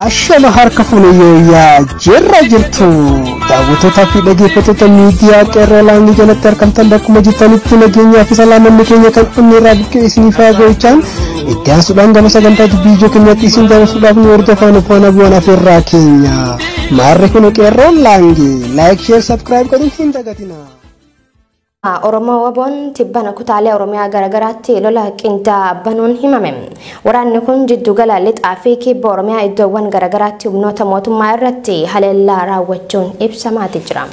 Ashama harka fuuliyyaa jirra jirtu daawwattoota fi dhaggeeffattoota miidiyaa qeerroo laangii jalatti argamtan bakkuma jirtanitti nageenyaa fi salaamanni keenya kan inni irraa bukkee isiniif haa gochaan itti aansuudhaan gama sagantaa biyyoo keenyatti isin dabarsuudhaaf nu hordofan faana bu'aan afeerraa keenya maarri kun qeerroo laangii like share subscribe godhuun hin dagatina. Oromoo waboon tibbana kutaalee Oromiyaa garagaraatti lola qindaa banuun himame. Waraanni kun jiddu gala lixaa fi kibba Oromiyaa iddoowwan garagaraatti humnoota mootummaa irratti haleellaa raawwachuun ibsamaati jira.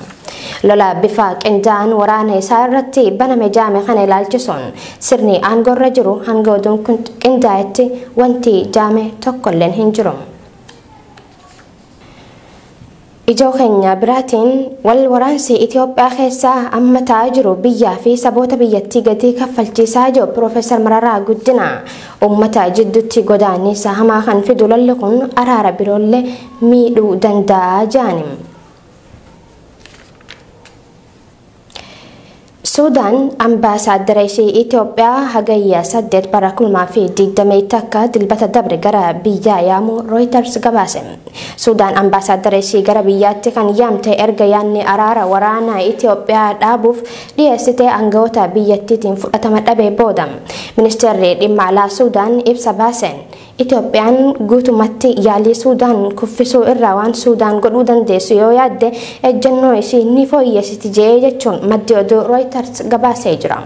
Lola bifa qindaa'aan waraana isaa irratti baname jaame kana ilaalchisuun sirni aangorra jiru hanga oduun kun qindaa'etti wanti jaame tokkolleen hin jiru. Ijoo keenya biraatiin wal waraansi Itoophiyaa keessaa amma ta'aa jiru biyyaa fi saboota biyyattii gatii kaffalchiisaa jiru Profeesar Mararaa Guddinaa uummata jidduutti godaannisa hamaa kan fidu lolli kun araara biroollee miidhuu danda'a jedhani. Suudaan ambaasaaddara ishee Itoophiyaa hagayya 8 bara 2020 takka dilbata dabre gara biyyaa yaamu Reuters gabaase. Suudaan ambaasaaddara ishee gara biyyaatti kan yaamte erga yaanni araara waraanaa Itoophiyaa dhaabuuf dhiyeessite aangawoota biyyattiitiin fudhatama dhabee booda. Ministeerri dhimma alaa Suudaan ibsa baaseen Itoophiyaan guutumatti yaalii Suudaan kuffisuu irraa waan Suudaan godhuu dandeessu yoo yaadde ejjennoo ishee ni fooyyessiti jedhee jechuun maddi oduu Reuters gabaasee jira.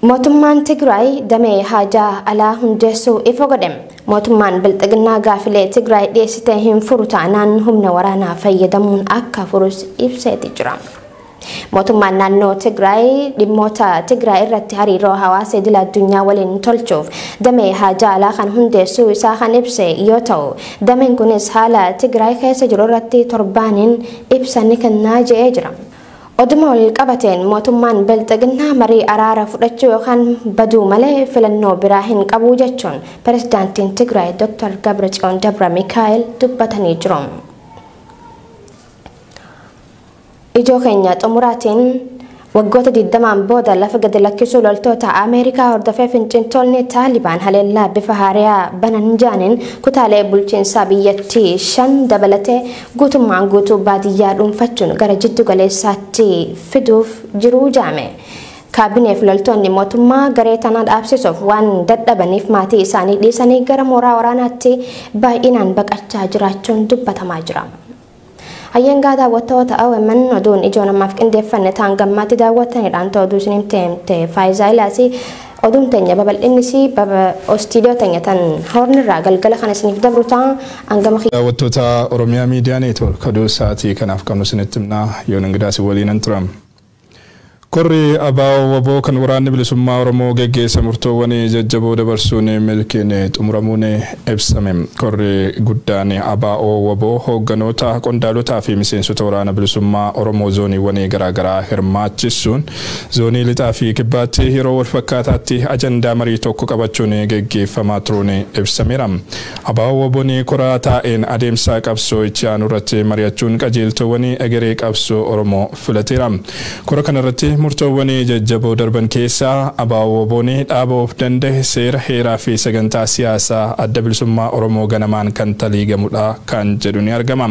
Mootummaan Tigraay damee haajaa alaa hundeessuu ifa godhe. Mootummaan bilxiginnaa gaafilee Tigraay dhiyeessitee hin furu taanaan humna waraanaa fayyadamuun akka furus ibseeti jira. Mootummaan naannoo Tigraay dhimmoota Tigraay irratti hariiroo hawaasa idil addunyaa waliin tolchuuf damee haajaa alaa kan hundeessuu isaa kan ibse yoo ta'u dameen kunis haala Tigraay keessa jiru irratti torbaaniin ibsa ni kennaa jedhee jira. Oduma wal qabateen mootummaan bilxiginnaa marii araara fudhachuu yookaan baduu malee filannoo biraa hin qabu jechuun pirezidaantiin Tigraay Dr. Gabratsiyoon Dabramikaa'el dubbatanii jiru. Ijoo keenya xumuraatiin waggoota 20 booda lafa gadi lakkisuu loltoota Ameerikaa hordofee finciltoonni Taalibaan haleellaa bifa haaraa banan jaaniin kutaalee bulchiinsaa biyyattii 5 dabalatee guutummaan guutuu baadiyyaa dhuunfachuun gara jiddu galeessaatti fiduuf jiruu jaame. Kaabineef loltoonni mootummaa garee tanaa dhaabsisuuf waan dadhabaniif maatii isaanii dhiisanii gara mooraa waraanaatti baay'inaan baqachaa jiraachuun dubbatamaa jira. Ayyaangaa daawwattoota OMN oduun ijoo namaaf qindeeffanne ta'an gammaatti daawwatanidhaan ta'uu isiniif teemte Faayizaayilasi oduun teenya babal'innisii istiidiyoo teenya tan hornirraa galgala kan isiniif dabru ta'an hangama daawwattoota Oromiyaa Miidiyaa Neetwoork oduu sa'aatii kanaaf qabnu isinitti himna yoon ingidaasi waliin turam. Korri abaa'oo waboo kan waraanni bilisummaa Oromoo geggeessa murtoowwan jajjaboo dabarsuun milkiin xumuramuun ibsame. Korri guddaan abaa'oo waboo hoogganoota qondaalotaa fi miseensota waraana bilisummaa Oromoo zooniiwwan garaagaraa hirmaachisuun zoonii lixaa fi kibbaatti yeroo wal fakkaataatti ajandaa marii tokko qabachuun geggeeffamaa turuun ibsameera. Abaa'oo waboon koraa taa'een adeemsa qabsoo itti aanu irratti mari'achuun qajeeltowwan egeree qabsoo Oromoo filateera. Kora kanarratti murtoowwan jajjaboo darban keessaa abaa'oo waboon dhaabuu danda'e seera heeraa fi sagantaa siyaasaa adda bilisummaa Oromoo ganamaan kan taliigamudha kan jedhu ni argama.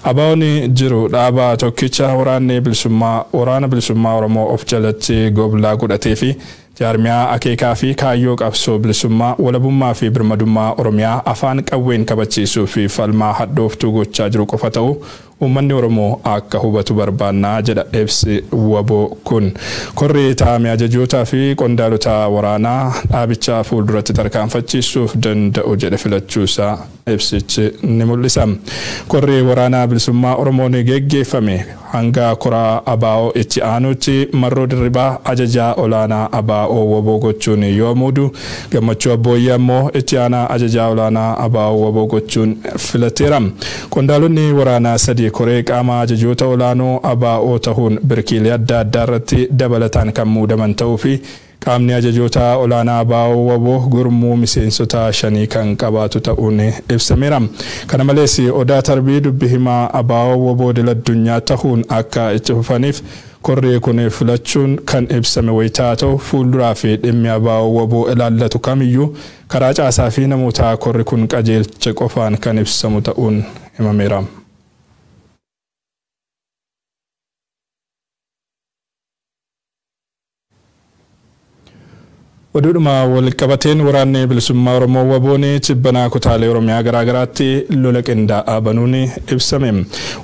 Abaa'oon jiru dhaabaa tokkicha waraana bilisummaa Oromoo of jalatti goblaa godhatee fi jaarmiyaa akeekaa fi kaayyoo qabsoo bilisummaa walabummaa fi birmadummaa Oromiyaa afaan qawween kabachiisuu fi falmaa hadhooftuu gochaa jiru qofa ta'uu uummanni Oromoo akka hubatu barbaannaa jedha ibsi waboo kun. Korri taa'ame ajajootaa fi qondaalota waraanaa dhaabichaa fuulduratti tarkaanfachiisuuf danda'u jedhe filachuusaa ibsichi ni mul'isa. Korri waraanaa bilisummaa Oromoon geggeeffame hanga koraa abaa'oo itti aanutti marroo dirribaa ajajaa olaanaa abaa'oo waboo gochuun yoo muudu gammachuu abbooyyaa immoo itti aanaa ajajaa olaanaa abaa'oo waboo gochuun filateera. Qondaalonni waraanaa sadii koree qaama ajajoota olaanoo abaa'oo ta'uun birkiilee adda addaa irratti dabalataan kan muudaman ta'uu fi qaamni ajajoota olaanaa ABO waboo gurmuu miseensota 5 kan qabaatu ta'uun ibsameera. Kana malees Odaa Tarbii dubbi himaa ABO waboo addunyaa ta'uun akka itti fufaniif korri kun filachuun kan ibsame wayitaa ta'u fuulduraa fi dhimmi ABO waboo ilaallatu kamiyyuu karaa caasaa fi namoota korri kun qajeelche qofaan kan ibsamu ta'uun himameera. Oduudhuma walqabateen waraanni bilisummaa Oromoo waboon Tibbana kutaalee Oromiyaa garaagaraatti lola qindaa'aa banuun ibsame.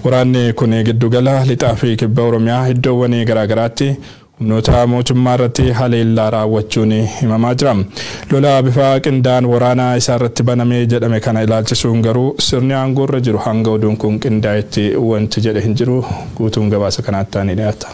Waraanni kun giddugala lixaa fi kibba Oromiyaa iddoowwan garaagaraatti humnoota mootummaa irratti haleellaa raawwachuun himamaa jira. Lola bifa qindaa'aan waraana isaa irratti banamee jedhame kana ilaalchisuun garuu sirni aangoo irra jiru hanga oduun kun qindaa'etti wanti jedhe hin jiru. Guutuun gabaasa kanaatti ni dhiyaata.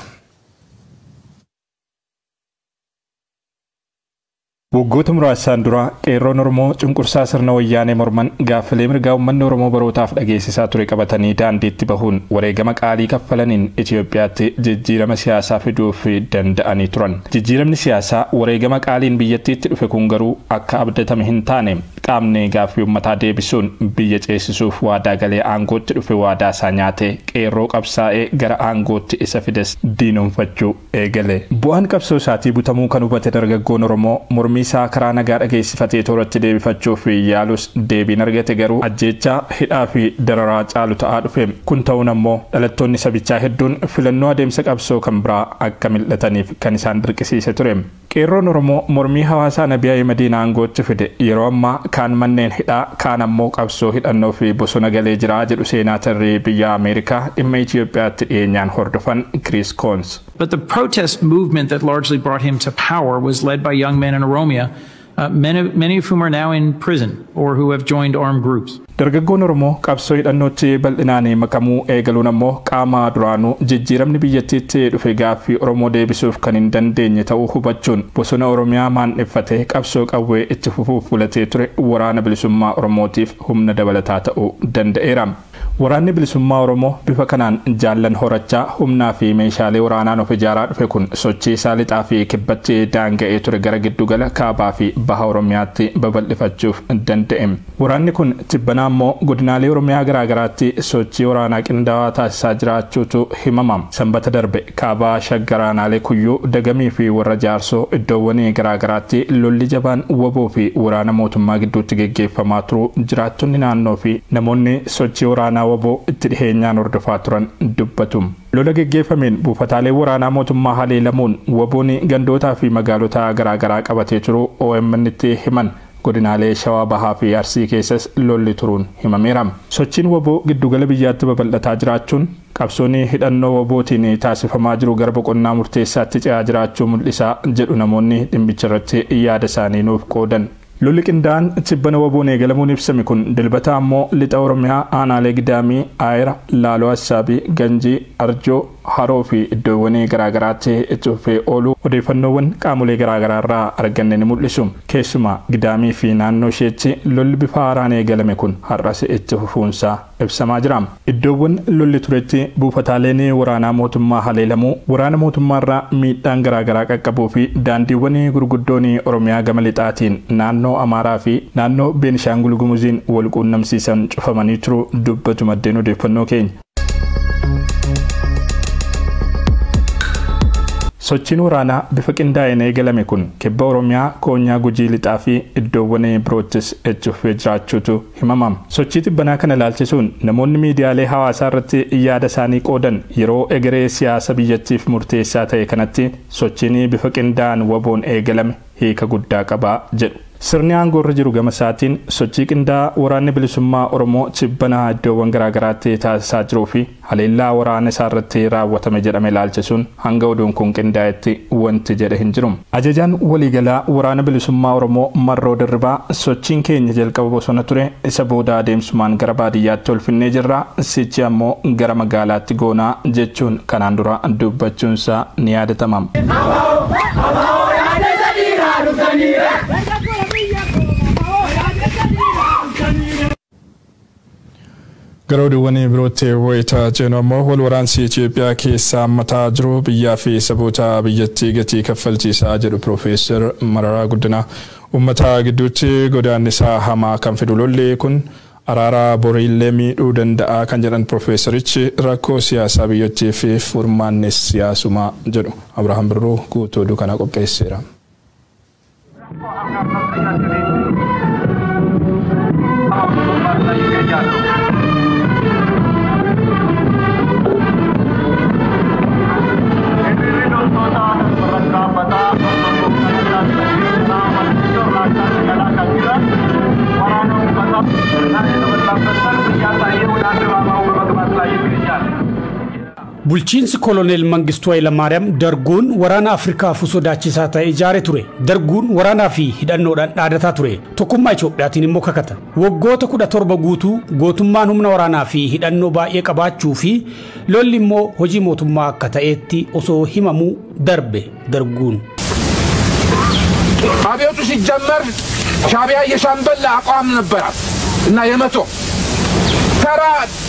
Waggoota muraasaan dura qeerroon Oromoo cunqursaa sirna wayyaanee morman gaaffilee mirgaa uummanni Oromoo barootaaf dhageessisaa ture qabatanii daandiitti bahuun wareegama qaalii kaffalaniin Itoophiyaatti jijjiirama siyaasaa fiduuf danda'anii turan. Jijjiiramni siyaasaa wareegama qaaliin biyyattiitti dhufe kun garuu akka abdatame hin taane qaamni gaaffii uummataa deebisuun biyya ceesisuuf waadaa galee aangootti dhufe waadaa isaa nyaatee qeerroo qabsaa'ee gara aangootti isa fides diinoomfachuu eegale. Bu'aan qabsoo isaatii butamuu kan hubate dargaggoon Oromoo mormii isaa karaa nagaa dhageessifatee tooratti deebifachuuf yaalus deebiin argate garuu ajjeechaa hidhaa fi dararaa caalu ta'aa dhufe. Kun ta'uun ammoo dhalattoonni sabichaa hedduun filannoo adeemsa qabsoo kan biraa akka mil'ataniif kan isaan dirqisiise ture. Qeerroon Oromoo mormii hawaasaa Nabii Ahimadiin aangootti fide yeroo ammaa kaan manneen hidhaa kaan ammoo qabsoo hidhannoo fi bosona galee jira jedhu seenaatarri biyya Ameerikaa dhimma Itoophiyaatti dhiyeenyaan hordofan Chris Coons. But the protest movement that largely brought him to power was led by young men in Oromia, many of whom are now in prison or who have joined armed groups. Dargaggoon Oromoo qabsoo hidhannootti bal'inaan makamuu eegaluun ammoo qaama duraanuu jijjiiramni biyyattiitti dhufe gaaffii Oromoo deebisuuf kan hin dandeenye ta'uu hubachuun bosona Oromiyaa maandheffatee qabsoo qawwee itti fufuuf filatee ture waraana bilisummaa Oromootiif humna dabalataa ta'uu danda'eera. Waraanni bilisummaa Oromoo bifa kanaan jaallan horachaa humnaa fi meeshaalee waraanaan of ijaaraa dhufe kun sochii isaa lixaa fi kibbatti daanga'ee ture gara giddugala kaabaa fi baha Oromiyaatti babal'ifachuuf danda'e. Waraanni kun Tibbana ammoo godinaalee Oromiyaa garaagaraatti sochii waraanaa qindaawaa taasisaa jiraachuutu himama. Sanbata darbe kaabaa Shaggaraanaalee Kuyyuu Dagamii fi warra Jaarsoo iddoowwan garaagaraatti lolli jabaan waboo fi waraana mootummaa gidduutti geggeeffamaa turu jiraattonni naannoo fi namoonni sochii waraanaa waboo itti dhiheenyaan hordofaa turan dubbatu. Lola geggeeffameen buufataalee waraanaa mootummaa haleelamuun waboon gandootaa fi magaalota garaagaraa qabatee jiru OMN itti himan. Godinaalee Shawaa Bahaa fi Arsii keessas lolli turuun himameera. Sochiin waboo giddugala biyyaatti babal'ataa jiraachuun qabsoonni hidhannoo wabootiin taasifamaa jiru gara boqonnaa murteessaatti ce'aa jiraachuu mul'isa jedhu namoonni dhimmicha irratti yaada isaanii nuuf qoodan. Lolli qindaa'aan Tibbana waboon eegalamuun ibsame kun dilbata ammoo lixa Oromiyaa aanaalee Gidaamii, Aayira, Laaloo Assaabii, Ganjii, Arjoo, Haroo fi iddoowwan garaagaraatti itti fufee oolu odeeffannoowwan qaamolee garaagaraa irraa arganne ni mul'isu. Keessumaa Gidaamii fi naannoo isheetti lolli bifa haaraan eegalame kun har'as itti fufuunsaa ibsamaa jira. Iddoowwan lolli turetti buufataaleen waraanaa mootummaa haleelamuu, waraana mootummaa irraa miidhaan garaagaraa qaqqabuu fi daandiiwwan gurguddoon Oromiyaa gama lixaatiin naannoo Amaaraa fi naannoo Beenishaangul Gumuziin wal quunnamsiisan cufamanii jiru dubbatu maddeen odeeffannoo keenya. Sochiin waraanaa bifa qindaa'een eegalame kun kibba Oromiyaa Koonyaa Gujii lixaa fi iddoowwan biroottis itti fufee jiraachuutu himama. Sochii Tibbanaa kana ilaalchisuun namoonni miidiyaalee hawaasaa irratti yaada isaanii qoodan yeroo egeree siyaasa biyyattiif murteessaa ta'e kanatti sochiin bifa qindaa'aan waboon eegalame hiika guddaa qaba jedhu. Sirni aangoo irra jiru gama isaatiin sochii qindaa'aa waraanni bilisummaa Oromoo Tibbanaa iddoowwan garaagaraatti taasisaa jiruu fi haleellaa waraana isaa irratti raawwatame jedhame ilaalchisuun hanga oduun kun qindaa'etti wanti jedhe hin jiru. Ajajaan waliigalaa waraana bilisummaa Oromoo Marroo Dirribaa sochiin keenya jalqaba bosona ture isa booda adeemsumaan gara baadiyyaatti ol finnee jirra sichi ammoo gara magaalaatti goonaa jechuun kanaan dura dubbachuunsaa ni yaadatama. Garoodiwwan birootti wayita jennu ammoo wal waraansi Itoophiyaa keessa mataa jiru biyyaa fi saboota biyyattii gatii kaffalchiisaa jedhu Profeesar Mararaa Guddinaa uummata gidduutti godaannisaa hamaa kan fidu lolli kun araara boriillee miidhuu danda'a kan jedhan Profeesarichi rakkoo siyaasaa biyyattii fi furmaanni siyaasumaa jedhu. Abrahaam Birruu guutuu oduu kana qopheesseera. Bulchiinsi Koloneel Mangistuu Hayilamaariyaam darguun waraana Afrikaaf sodaachisaa ta'e ijaaree ture. Darguun waraanaa fi hidhannoodhaan dhaadataa ture. Tokkummaa Itoophiyaatiin immoo kakata. Waggoota 17 guutuu gootummaan humna waraanaa fi hidhannoo baay'ee qabaachuu fi lolli immoo hojii mootummaa akka ta'etti osoo himamuu darbe darguun. አብዮቱ ሲጀመር ሻዕቢያ የሻምበል አቋም ነበራት እና የመቶ ተራ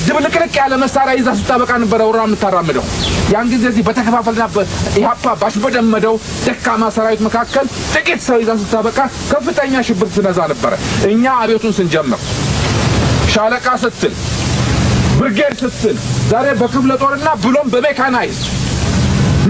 ድብልቅልቅ ያለ መሳሪያ ይዛ ስታበቃ ነበር ወራው የምታራምደው። ያን ጊዜ እዚህ በተከፋፈልና ኢህአፓ ባሽበደመደው ደካማ ሰራዊት መካከል ጥቂት ሰው ይዛ ስታበቃ ከፍተኛ ሽብር ትነዛ ነበር። እኛ አብዮቱን ስንጀምር ሻለቃ ስትል ብርጌድ ስትል ዛሬ በክፍለ ጦርና ብሎም በሜካናይዝ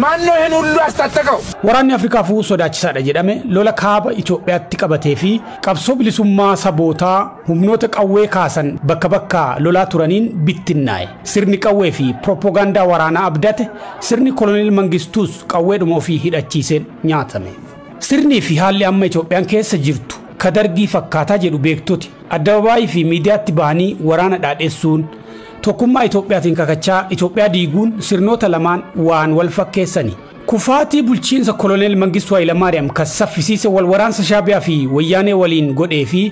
ማነው ይሄን ሁሉ ያስታጠቀው? Waraanni Afrikaafuu sodaachisaadha jedhame lola kaaba Itoophiyaatti qabatee fi qabsoo bilisummaa sabootaa humnoota qawwee kaasan bakka bakka lolaa turaniin bittinnaa'e. Sirni qawwee fi propagaandaa waraanaa abdate sirni Koloneel Mangistuus qawweedhuma ofii hidhachiiseen nyaatame. Sirnii fi haalli amma Itoophiyaan keessa jirtu ka dargii fakkaataa jedhu beektoti addabaabaayii fi miidiyaatti bahanii waraana dhaadheessuun tokkummaa Itoophiyaatiin kakachaa Itoophiyaa diiguun sirnoota lamaan waan wal fakkeessani. Kufaatii bulchiinsa Koloneel Mangistuu Hayilamaariyaam kan saffisiise wal waraansa Shaabiyaa fi Wayyaanee waliin godhee fi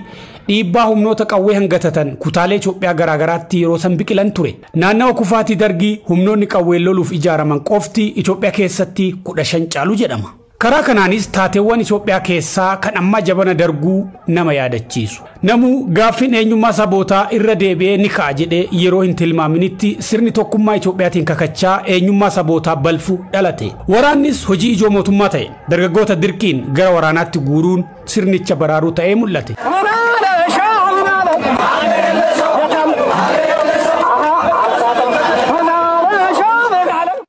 dhiibbaa humnoota qawwee hangatatan kutaalee Itoophiyaa garaagaraatti yeroo san biqilan ture. Naannawa kufaatii dargii humnoonni qawwee loluuf ijaaraman qofti Itoophiyaa keessatti 15 caalu jedhama. Karaa kanaanis taateewwan Itoophiyaa keessaa kan amma jabana darguu nama yaadachiisu. Namuu gaaffiin eenyummaa sabootaa irra deebi'ee ni ka'a jedhee yeroo hin tilmaaminitti sirni tokkummaa Itoophiyaatiin kakachaa eenyummaa sabootaa balfu dhalate. Waraannis hojii ijoo mootummaa ta'e dargaggoota dirqiin gara waraanaatti guuruun sirnicha baraaruu ta'ee mul'ate.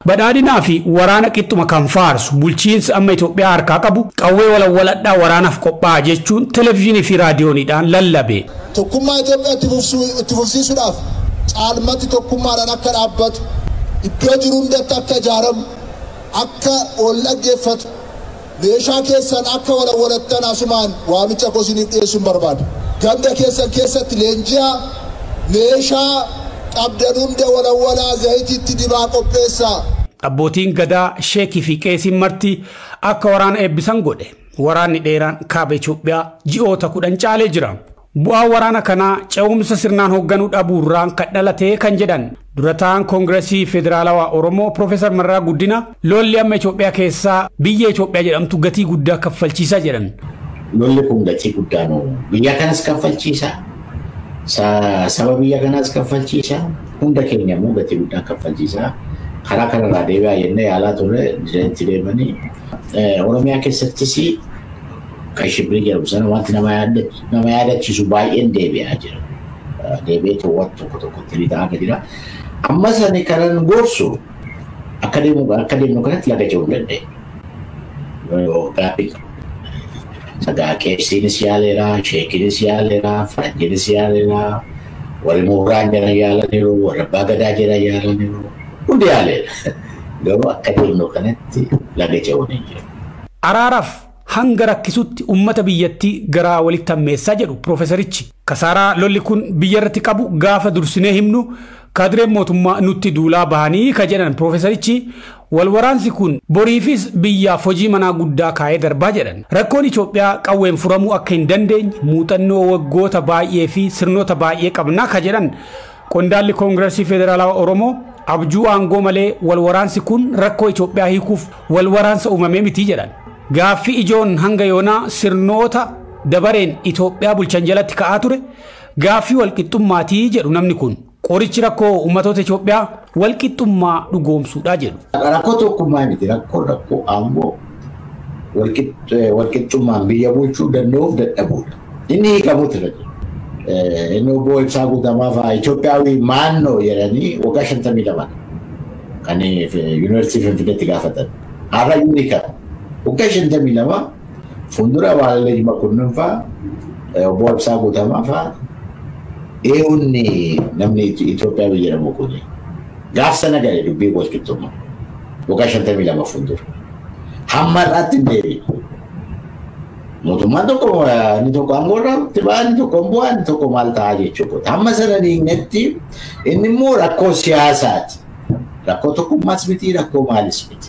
Badhaadhinaa fi waraana qixxuma kan faarsu bulchiinsi amma Itoophiyaa harkaa qabu qawwee walawwaladhaa waraanaaf qophaa'aa jechuun televezyiinii fi raadiyooniidhaan lallabe. Tokkummaa Itoophiyaatti fufsiisuudhaaf caalmatti tokkummaadhaan akka dhaabbatu iddoo jiru hundatti akka ijaaramu akka ol dhaggeeffatu meeshaa keessan akka walawwalattan asumaan waamicha kosiniif dhiyeessuun barbaada. Ganda keessan keessatti leenji'a meeshaa qabdan hunda walawwalaa zayitiitti dibaa qopheessaa. Abbootiin gadaa sheekii fi qeesiin marti akka waraana eebbisan godhe. Waraanni dheeraan kaaba Itoophiyaa ji'oota 10 caalee jira. Bu'aa waraana kanaa ce'umsa sirnaan hoogganuu dhabuurraan kan dhalatee kan jedhan durataan Koongireesii Federaalawaa Oromoo Profeesar Mararaa Guddinaa lolli amma Itoophiyaa keessaa biyya Itoophiyaa jedhamtu gatii guddaa kaffalchiisaa jedhan. Lolli kun gatii guddaa nuu biyya kanas kaffalchiisa. Saba biyya kanas kaffalchiisa. Hunda keenya immoo gatii guddaa kaffalchiisa. Karaa kanarraa deebi'aa jennee yaalaa turre itti deemanii Oromiyaa keessattis kan shibbirii jedhamu sana wanti nama yaadachiisu baay'een deebi'aa jira. Deebi'ee to'atu tokko tokkotti ni ta'aa jira. Amma sani kanan gorsu akka deemnu kanatti laga ce'uu danda'e. Gaaffii sagaa qeessiinis yaaleera, sheekiinis yaaleera, faranjiinis yaaleera, warri muuraan jala yaalaniiru, warri abbaa gadaa jala yaalaniiru. Hundi yaaleera. Garuu akka deemnu kanatti laga ce'uu ni jira. Araaraaf hanga rakkisutti ummata biyyattii garaa walitti hammeessaa jedhu Profeesarichi. Kasaaraa lolli kun biyya irratti qabu gaafa dursinee himnu kaadireen mootummaa nutti duulaa bahanii ka jedhan Profeesarichi wal waraansi kun boriifis biyyaaf hojii manaa guddaa kaa'ee darbaa jedhan. Rakkoon Itoophiyaa qawween furamuu akka hin dandeenye muuxannoo waggoota baay'ee fi sirnoota baay'ee qabnaa ka jedhan qondaalli Koongireesii Federaalawaa Oromoo abjuu aangoo malee wal waraansi kun rakkoo Itoophiyaa hiikuuf wal waraansa uumamee miti jedhan. Gaaffii ijoon hanga yoonaa sirnoota dabareen Itoophiyaa bulchan jalatti ka'aa ture gaaffii walqixxummaatii jedhu namni kun qorichi rakkoo uummatoota Itoophiyaa walqixxummaa dhugoomsuudha jedhu. Rakkoo tokkummaa miti rakkoo aangoo walqixxummaan biyya bulchuu danda'uuf dadhabuudha. Inni hiikamuutu irra jira. Inni obbo Ibsaa Guutamaa fa'aa Itoophiyaawii maannoo jedhanii waggaa 52 kan yuunivarsiitii Finfinneetti gaafatan. Har'a hiikamu. Waggaa 52 fuuldura Waalallee Makonnin fa'aa obbo Ibsaa Guutamaa fa'aa eewunni namni Itoophiyaa jedhamu kuni gaaf sana galee dubbii walqixxummaa waggaa 52 fuuldura. Hamma irratti hin deebi'u. Mootummaan tokko inni tokko aangoorraa inni tokko bu'aa inni tokko maal ta'a jechuudha. Hamma sana dhiignetti inni immoo rakkoo siyaasaati. Rakkoo tokkummaas miti rakkoo maalis miti.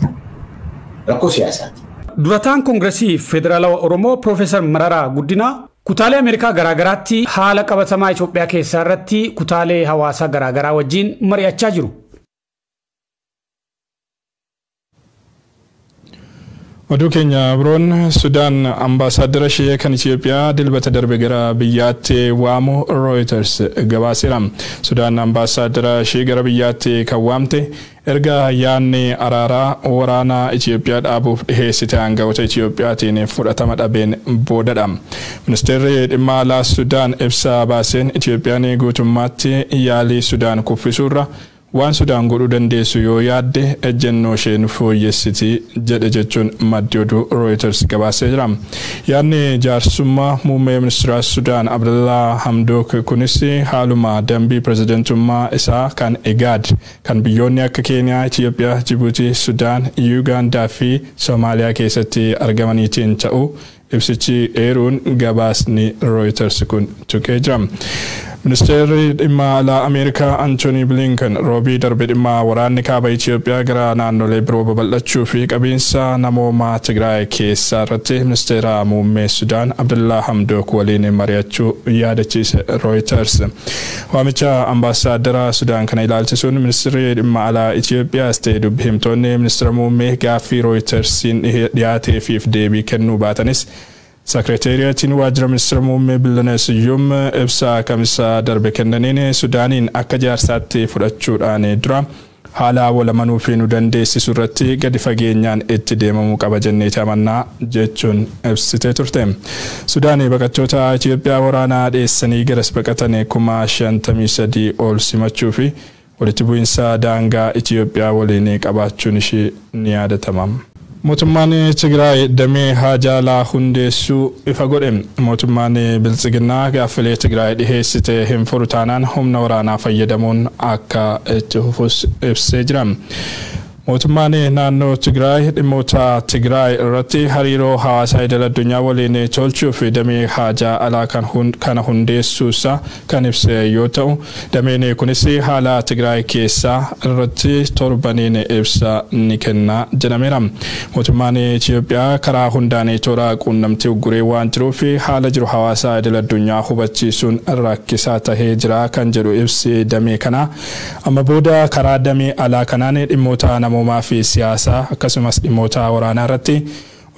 Rakkoo siyaasaati. Durataan Koongiresii Federaalawaa Oromoo Profeesar Mararaa Guddinaa kutaalee Ameerikaa garaagaraatti haala qabatamaa Itoophiyaa keessaa irratti kutaalee hawaasaa garaagaraa wajjin mari'achaa jiru. Oduu keenya biroon Sudaan ambaasaadara ishee kan Itoophiyaa dilbata darbe gara biyyaatti waamu Reuters gabaaseera. Sudaan ambaasaadara ishee gara biyyaatti kan waamte erga yaadni araaraa waraanaa Itoophiyaa dhaabuuf dhiheessite aangawoota Itoophiyaatiin fudhatama dhabeen boodadha. Ministeerri dhimma alaa Sudaan ibsa baaseen Itoophiyaan guutummaatti yaalii Sudaan kuffisuurra waan Sudaan godhuu dandeessu yoo yaadde ejjennoo isheen fooyyessiti jedhe jechuun maddi oduu Reuters gabaasee jira. Yaadni jaarsummaa muummee ministeera Sudaan Abdullah Hamdok kunis haaluma dambii pirezidentummaa isaa kan IGAD kan biyyoonni akka Keeniyaa, Itoophiyaa, Jibuutii, Sudaan, Yuugaandaa fi Soomaaliyaa keessatti argamaniitiin ta'uu ibsichi eeruun gabaasni Reuters kun tuqee jira. Ministeerri dhimma alaa Ameerikaa Anthony Blinken roobii darbe dhimma waraanni kaaba Itoophiyaa gara naannolee biroo babal'achuu fi qabiinsa namoomaa Tigraay keessaa irratti ministeera muummee Sudaan Abdullah Hamdok waliin mari'achuu yaadachiise Reuters. Waamicha ambaasaadara Sudaan kana ilaalchisuun ministeerri dhimma alaa Itoophiyaas ta'e dubbi himtoonni ministeera muummee gaaffii Reutersiin dhiyaateefiif deebii kennuu baatanis Sekretariyatiin waajjira ministeera muummee Billaanes Yuum ibsa kamisa darbe kennaniin Sudaaniin akka jaarsaatti fudhachuudhaan dura haala walamanuu fi nu dandeessisu irratti gadi fageenyaan itti deemamuu qaba jenneeti amannaa jechuun ibsitee turte. Sudaanii baqattoota Itoophiyaa waraanaa dheessanii garas baqatan 53,000 ol simachuu fi walitti bu'iinsa daangaa Itoophiyaa waliin qabaachuun ishee ni yaadatama. Mootummaan Tigraay damee haajaalaa hundeessuu ifa godhe. Mootummaan Biltsiginnaa gaaffilee Tigraay dhiheessite hin furu taanaan humna waraanaa fayyadamuun akka itti fufus ibsee jira. Mootummaan naannoo Tigraay dhimmoota Tigraay irratti hariiroo hawaasaa idil addunyaa waliin tolchuuf damee haajaa alaa kana hundeessuusaa kan ibse yoo ta'u, dameen kunis haala Tigraay keessaa irratti torbaniin ibsa ni kenna jedhameera. Mootummaan Itoophiyaa karaa hundaan toora quunnamtii ugguree waan jiruuf haala jiru hawaasaa idil addunyaa hubachiisuun rakkisaa tahee jira kan jedhu ibsi damee kana. Amma booda karaa damee alaa kanaan dhimmoota namoomaa fi siyaasaa akkasumas dhimmoota waraanaa irratti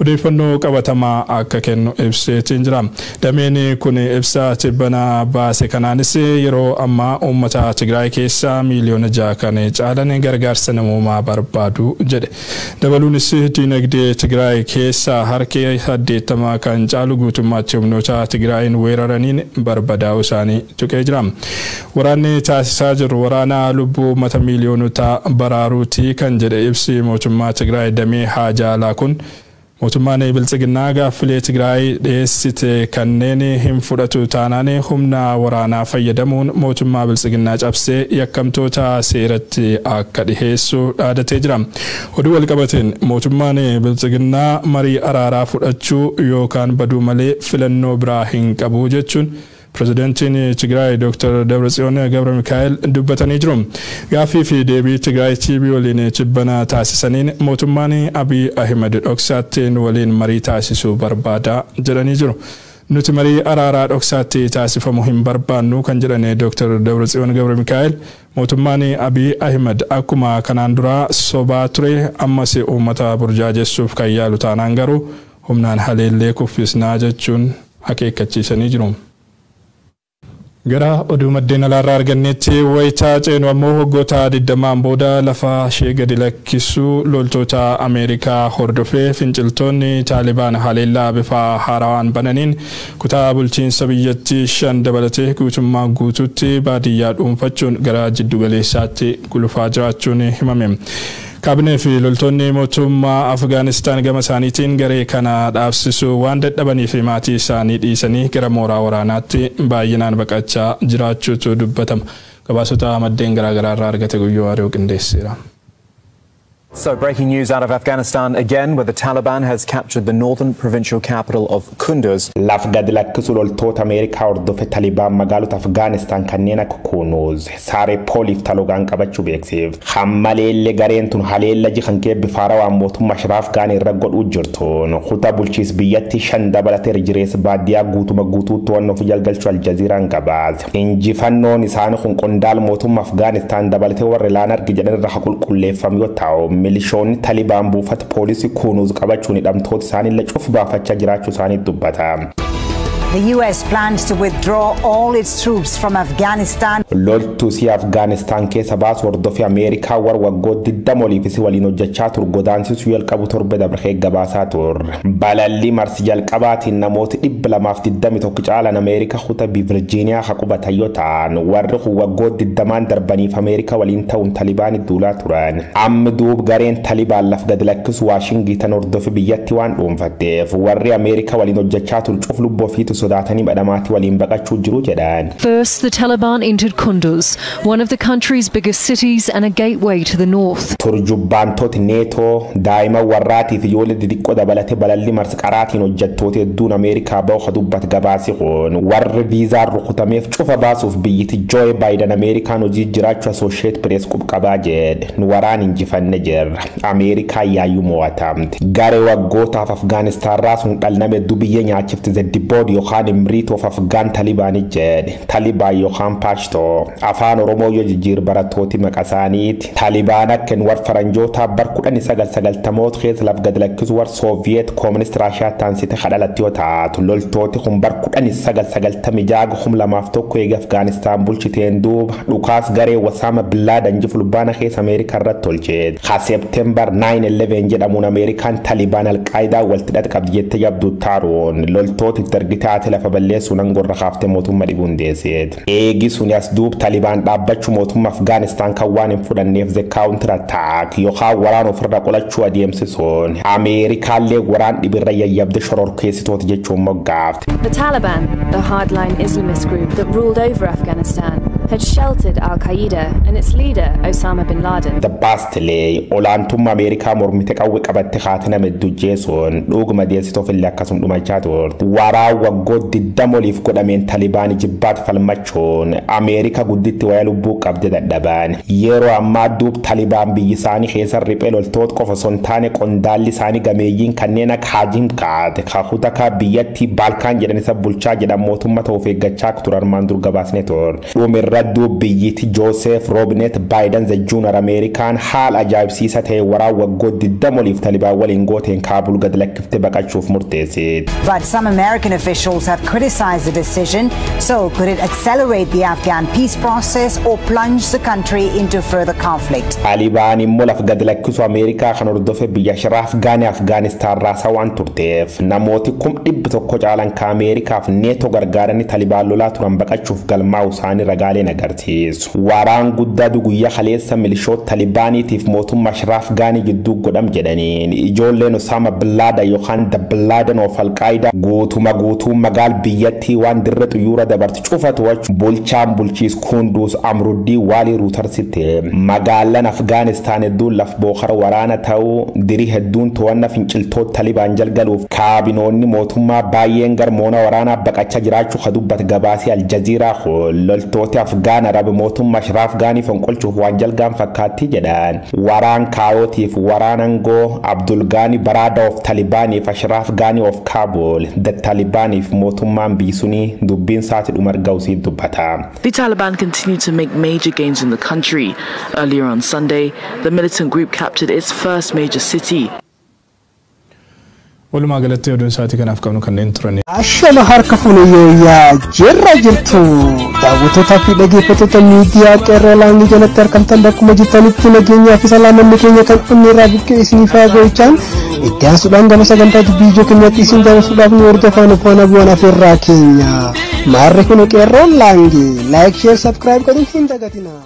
odeeffannoo qabatamaa akka kennu ibseetiin jira. Dameen kun ibsa tibbana baase kanaanis yeroo ammaa uummata Tigraay keessaa miliyoona 6 kan caalan gargaarsa namoomaa barbaadu jedhe. Dabaluunis diinagdee Tigraay keessaa harki 80 kan caalu guutummaatti humnoota Tigraayin weeraraniin barbadaa'uu isaanii tuqee jira. Waraanni taasisaa jiru waraana lubbuu uummata miliyoonota baraaruuti kan jedhe ibsi mootummaa Tigraay damee haajaalaa kun mootummaan Biltsiginnaa gaaffilee Tigraay dhiyeessite kanneen hin fudhatu taanaan humna waraanaa fayyadamuun mootummaa Biltsiginnaa cabsee yakkamtoota seeratti akka dhiheessu dhaadatee jira. Oduu walqabateen mootummaan Biltsiginnaa marii araaraa fudhachuu yookaan baduu malee filannoo biraa hin qabu jechuun Prezidentiin Tigraay Dr. Dabratsiyoon Gabra Mikaa'el dubbatanii jiru. Gaaffii fi deebii Tigraay TV waliin tibbana taasisaniin mootummaan Abiy Ahmed dhoksaatti waliin marii taasisuu barbaada jedhanii jiru. Nuti marii araaraa dhoksaatti taasifamu hin barbaannu kan jedhan Dr. Dabratsiyoon Gabra Mikaa'el mootummaan Abiy Ahmed akkuma kanaan dura sobaa ture ammas uummata burjaajessuuf kan yaalu taanaan garuu humnaan haleellee kuffisnaa jechuun akeekkachiisanii jiru. Gara oduu maddeen alaarraa argannetti wayitaa ceenu ammoo waggoota 20 booda lafa ishee gadi lakkisuu loltoota Ameerikaa hordofee finciltoonni Taalibaan haleellaa bifa haarawaan bananiin kutaa bulchiinsa biyyattii 5 dabalatee guutummaa guutuutti baadiyyaa dhuunfachuun gara jiddu galeessaatti gulufaa jiraachuun himame. Kaabinee fi loltoonni mootummaa Afgaanistaan gama isaaniitiin garee kana dhaabsisuu waan dadhabaniif maatii isaanii dhiisanii gara mooraa waraanaatti baay'inaan baqachaa jiraachuutu dubbatama. Gabaasota maddeen garaagaraa irraa argate guyyoo Waariyoo qindeesseera. So breaking news out of Afghanistan again, where the Taliban has captured the northern provincial capital of Kunduz. Laf gad lakkisu loltoota Ameerikaa hordofe Taliban magaalota Afghanistan kanneen akka Kunduz saaree pooliif talogaan qabachuu beeksiseef. Hammaleellee gareen tun haleella jikan keebbi faarawaan mootummaa Ashraaf Gaanii irra godhuu jirtuun kutaa bulchiinsa biyyattii 5 dabalatee jireessa baadiyyaa guutuma guutuutti waan of jalgalchuu Aljaziiraan gabaase. Injifannoon isaanii kun qondaala mootummaa Afghanistan dabalatee warra laan argi jedhan irra qulqulleeffame yoo ta'u milishoonni Taliban buufata poolisii Kunduz qabachuun hidhamtoota isaanii la cuuf baafachaa jiraachuu isaanii dubbata. The US plans to withdraw all its troops from Afghanistan. Loltuusii Afghanistan keessa baasu hordofii Ameerikaa war waggoota 20 oliifis waliin hojjechaa ture godaansisuu jalqabu torbe dabree gabaasaa ture. Balalli marsi jalqabaatiin namoota 221 caalan Ameerikaa kutaa Virgiiniyaa haqubatan yoo ta'an warri waggoota 20 darbaniif Ameerikaa waliin ta'uun Taliban duulaa turan. Amma duub gareen Taliban laf gad lakkisu Waashingtan hordofii biyyattii waan dhuunfatteef warri Ameerikaa waliin hojjechaa ture cuuf lubbuu ofiitu First, the Taliban entered Kunduz, one of the country's biggest cities and a gateway to the north. Turjubbaantooti neetoo daa'ima warraatii fi ijoollee xixiqqoo dabalatee balalli marsi-qaraatiin hojjettoota hedduun Ameerikaa bahu dubbatu gabaasi kun warri viizaan rukutameef cufa baasuuf biyyatti Joe Biden Ameerikaan hojii jiraachuu Associated Press qubqabaa jedhe nu waraan injifanne jirra Ameerikaa yaayyuu mo'atamte garee waggootaaf Afgaanistaan raasuun dhalname hedduu biyya nyaachifte zeddiboodi yookaan imriit of Afgaan Talibaanii jedhe Talibaan yookaan Pashto afaan Oromoo yoo jijjiir barattooti maqasaaniiti Talibaan akkan war faranjoota bar 1990 keessa laf gad lakkisu war Soviet Communist Russia taansite kadhalatti yoo taatu loltooti kun bar 1996 lamaaf tokko eega Afgaanistaan bulchiteen duuba dhukaas garee Osama bin Laden fulbaana keessa Ameerikaa irratti tolche ka September 9/11 jedhamuun Ameerikaan Talibaan Al-Qaayidaa walitti qabdi jettee jabdu taaruun loltooti dargitaati lafa balleessuun angorra kaaftee mootummaa dhibuun deesseet. Eegi suni as duub Talibaan dhaabbachuu mootummaa Afgaanistaan kan waan hin fudhanneef the counter attack yookaan waraan ofirra qolachuu adeemsisuun Ameerikaallee waraan dhibirra yayyabde shororkeessitoota jechuun moggaafte. The Taliban, the hardline Islamist group that ruled over Afghanistan, had sheltered Al-Qaeda and its leader Osama bin Laden. The Bastley olaantummaa Ameerikaa mormite qawwe qabatte kaatina meddu jeesuun dhuguma deessitoo fillee akkasum dhumachaa turte. Waraa waggoota 20 oliif godhameen Taliban jibbaat falmachuun Ameerikaa gudditti waya lubbuu qabde dadhaban. Yeroo ammaa duub Taliban biyyi isaanii keessa riphee loltoota qofa osoo hin taane qondaalli isaanii gameeyyiin kanneen akka Hajim Kaat kakuta ka biyyatti Balkaan jedhan isa bulchaa jedhan mootummaa ta'uuf eeggachaa turan armaan dur gabaasne ture. Dhumirra duub biyyiti Joseph Robinette Biden the Junior Ameerikaan haala ajaa'ibsiisaa ta'e waraa waggoota 20 oliif Taliban waliin gooteen Kaabul gad lakkifte baqachuuf murteessite. But some American officials have criticized the decision. So could it accelerate the Afghan peace process or plunge the country into further conflict? Taliban immoo laf gad lakkisu Ameerikaa kan hordofe biyya shira Afgaanistaan raasaa waan turteef namooti 100 caalan ka Ameerikaaf neetoo gargaaranii Taliban lolaa turan baqachuuf galmaa'u isaanii ragaaleen agarsiisu. Waraan guddaa guyyaa kaleessa milishoota Talibaaniitiif mootummaa shira Afgaanii jidduu godham jedhaniin ijoolleen Osama bin Laden yookaan the bin Laden of Al-Qaeda guutuu magaal biyyatti waan dirre xuyyoora dabarti cufatu wachu bulchaan bulchiis Kunduz Amruddii Wali Ruutarsitte magaalaan Afgaanistaan hedduun laf bookhara waraana ta'uu dirii hedduun to'annaa finciltoota Taliban jalgaluuf kaabinoonni mootummaa baay'een garmoona waraanaa baqachaa jiraachuu kadubbata gabaasii Aljaziiraa loltooti Afgaan Arab mootummaa shira Afgaanii fonqolchuuf waan jalgaan fakkaatti jedhan waraan kaayootiif waraanangoo Abdul Ghani Barada of Talibaniif shira Afgaanii of Kabul the Talibaniif mootummaan biisuni dubbiin saati dhumarga usii dubbata. The Taliban continue to make major gains in the country. Earlier on Sunday, the militant group captured its first major city. walumaa galatti oduun sa'aatii kanaaf qabnu kanneen turani. Ashama harka fuuniyyaa jirra jirtu daawwattoota fi dhaggeeffattoota miidiyaa qeerroo laangii jalatti argamtan bakkuma jirtanitti nageenyaa fi salaamanni keenya kan inni irraa buqqee isiniif haa gochaan itti aansuudhaan gama sagantaa dubbii ijoo keenyatti isin daawwachuudhaaf nu hordofaa faana bu'aan afeerraa keenya maarri kun qeerroo laangii laayik sheer sabskiraayib godhuun hin dagatinaa.